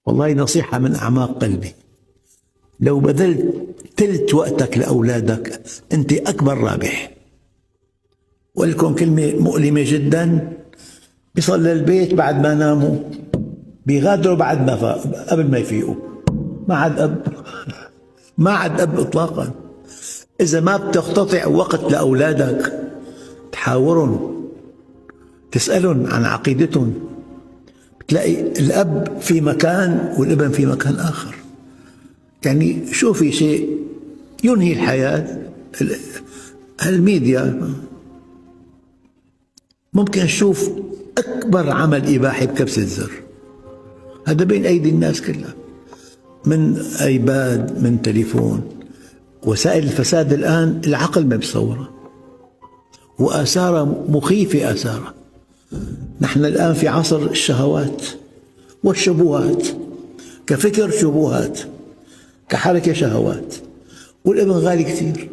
والله نصيحة من أعماق قلبي، لو بذلت ثلث وقتك لأولادك أنت أكبر رابح. ولكم كلمة مؤلمة جدا، بيصل للبيت بعد ما ناموا، بيغادروا بعد ما قبل ما يفيقوا، ما عاد أب ما عاد أب إطلاقا. إذا ما بتقتطع وقت لأولادك تحاورهم، تسألهم عن عقيدتهم، بتلاقي الأب في مكان والابن في مكان آخر. يعني شو في شيء ينهي الحياة؟ الميديا ممكن نشوف أكبر عمل إباحي بكبسة زر، هذا بين أيدي الناس كلها، من أيباد، من تليفون. وسائل الفساد الآن العقل ما بيصورها، وآثارها مخيفة. آثارها، نحن الآن في عصر الشهوات والشبهات، كفكر شبهات، كحركة شهوات. والابن غالي كثير،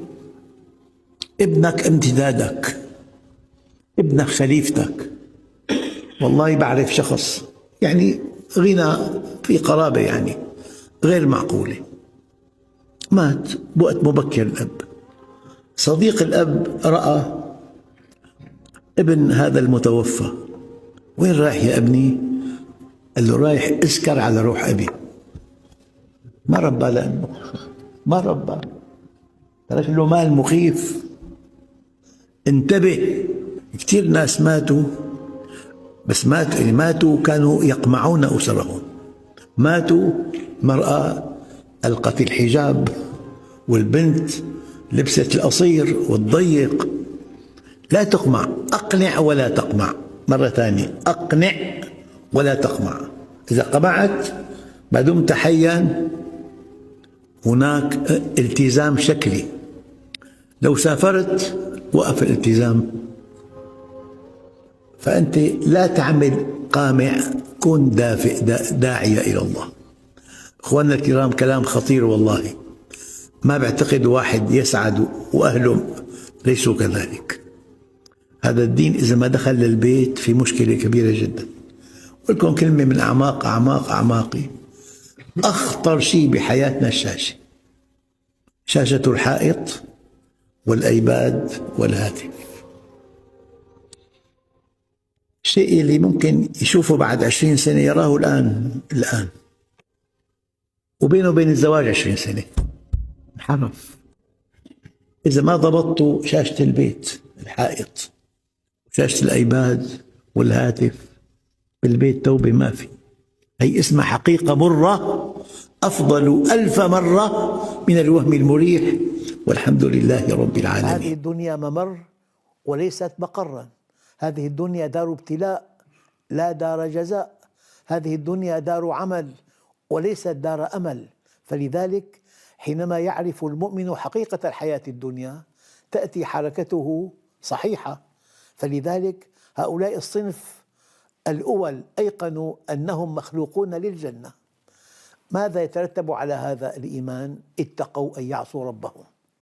ابنك امتدادك، ابنك خليفتك. والله بعرف شخص يعني غنى في قرابة يعني غير معقولة، مات بوقت مبكر الأب. صديق الأب رأى ابن هذا المتوفى، وين رايح يا ابني؟ قال له رايح اسكر على روح أبي. ما ربى، لأنه ما ربى، ترك له مال مخيف. انتبه، كثير ناس ماتوا، بس ماتوا كانوا يقمعون أسرهم. ماتوا مرأة ألقت الحجاب، والبنت لبست القصير والضيق. لا تقمع، أقنع ولا تقمع. مرة ثانية، أقنع ولا تقمع. إذا قمعت ما دمت حيا هناك التزام شكلي، لو سافرت وقف الالتزام. فأنت لا تعمل قامع، كن دافئ، داعية إلى الله. أخواننا الكرام، كلام خطير والله، ما بعتقد واحد يسعد وأهله ليسوا كذلك. هذا الدين إذا ما دخل للبيت في مشكلة كبيرة جدا. ولكم كلمة من أعماق أعماق أعماقي، أخطر شيء بحياتنا الشاشة، شاشة الحائط والأيباد والهاتف. الشيء اللي ممكن يشوفه بعد 20 سنة يراه الآن، وبينه وبين الزواج 20 سنة انحرف. إذا ما ضبطتوا شاشة البيت، الحائط، شاشة الأيباد والهاتف بالبيت، توبة ما في. هي اسمها حقيقة مرة، أفضل 1000 مرة من الوهم المريح، والحمد لله رب العالمين. هذه الدنيا ممر وليست مقرا، هذه الدنيا دار ابتلاء لا دار جزاء، هذه الدنيا دار عمل وليست دار أمل. فلذلك حينما يعرف المؤمن حقيقة الحياة الدنيا تأتي حركته صحيحة. فلذلك هؤلاء الصنف الأول أيقنوا أنهم مخلوقون للجنة. ماذا يترتب على هذا الإيمان؟ اتقوا أن يعصوا ربهم.